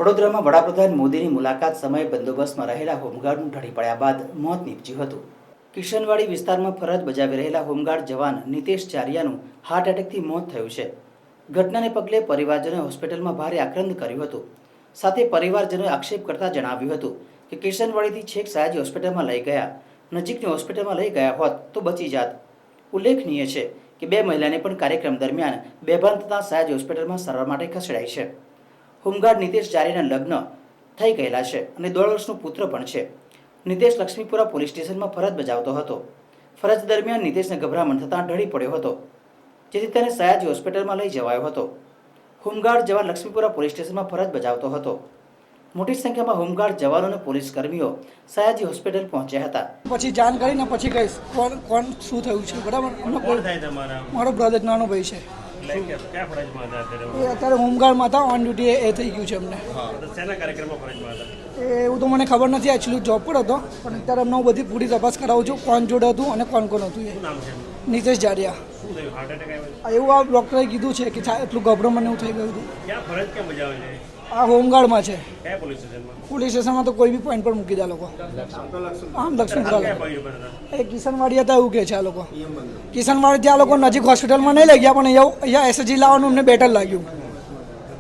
વડોદરામાં વડાપ્રધાન મોદીની મુલાકાત સમયે બંદોબસ્તમાં રહેલા હોમગાર્ડનું ઢળી પડ્યા બાદ મોત નીપજ્યું હતું। કિશનવાડી વિસ્તારમાં ફરજ બજાવી રહેલા હોમગાર્ડ જવાન નિતેશ જારિયાનું હાર્ટ એટેકથી મોત થયું છે। ઘટનાને પગલે પરિવારજનોએ હોસ્પિટલમાં ભારે આક્રંદ કર્યું હતું। સાથે પરિવારજનોએ આક્ષેપ કરતા જણાવ્યું હતું કે કિશનવાડીથી છેક સયાજી હોસ્પિટલમાં લઈ ગયા, નજીકની હોસ્પિટલમાં લઈ ગયા હોત તો બચી જાત। ઉલ્લેખનીય છે કે બે મહિલાને પણ કાર્યક્રમ દરમિયાન બેભાન થતાં સયાજી હોસ્પિટલમાં સારવાર માટે ખસેડાઈ છે। હોમગાર્ડ નિતેશ જારિયાના લગ્ન થઈ ગયેલા છે અને 2 વર્ષનો પુત્ર પણ છે। નિતેશ લક્ષ્મીપુરા પોલીસ સ્ટેશનમાં ફરજ બજાવતો હતો। ફરજ દરમિયાન નિતેશને ગભરામણ થતાં ઢળી પડ્યો હતો, જેથી તેને સયાજી હોસ્પિટલમાં લઈ જવાયો હતો। હોમગાર્ડ જવાન લક્ષ્મીપુરા પોલીસ સ્ટેશનમાં ફરજ બજાવતો હતો। મોટી સંખ્યામાં હોમગાર્ડ જવાનો અને પોલીસ કર્મીઓ સયાજી હોસ્પિટલ પહોંચ્યા હતા। પછી જાણ કરીને પછી કહીશ કોણ શું થયું છે, બરાબર। મારો બ્રધર નાનો ભાઈ છે, અત્યારે હોમગાર્ડમાં હતા, ઓન ડ્યુટી એ થઈ ગયું છે અમને। એવું તો મને ખબર નથી, એકચ્યુઅલી જોબ પર હતો, પણ અત્યારે અમને હું બધી પૂરી તપાસ કરાવું છું કોણ જોડે હતું અને કોણ હતું। એ નિતેશ જારિયા એવું આ ડૉક્ટરે કીધું છે કે એટલું ગભરામણ એવું થઈ ગયું હતું। આ હોમગાર્ડમાં છે, પોલીસ સ્ટેશનમાં તો કોઈ બી પોઈન્ટ પર મૂકી દે લોકો। આમ લક્ષ્મીપુરા એ કિશનવાડી હતા એવું કહે છે આ લોકો। કિશનવાડી ત્યાં લોકો નજીક હોસ્પિટલમાં નહીં લઈ ગયા, પણ અહીંયા એસએસજી લાવવાનું અમને બેટર લાગ્યું,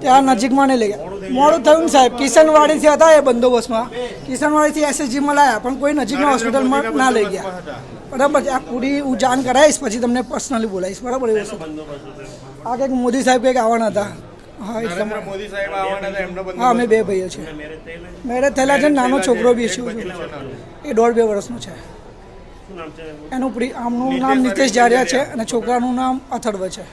ત્યાં નજીકમાં નહીં લઈ ગયા। મોડું થયું ને સાહેબ, કિશનવાડીથી હતા એ બંદોબસ્તમાં, કિશનવાડીથી એસએસજીમાં લાવ્યા, પણ કોઈ નજીકના હોસ્પિટલમાં ના લઈ ગયા, બરાબર। આ પૂરી હું જાણ કરાવીશ, પછી તમને પર્સનલી બોલાવીશ, બરાબર। એ વસ્તુ આ કંઈક મોદી સાહેબ કંઈક આવવાના હતા। હા, અમે 2 ભાઈઓ છે, મેરેજ થયેલા છે, નાનો છોકરો બી છે, એ 1.5-2 વર્ષનો છે। એનું આમનું નામ નિતેશ જારિયા છે અને છોકરાનું નામ અથર્વ છે।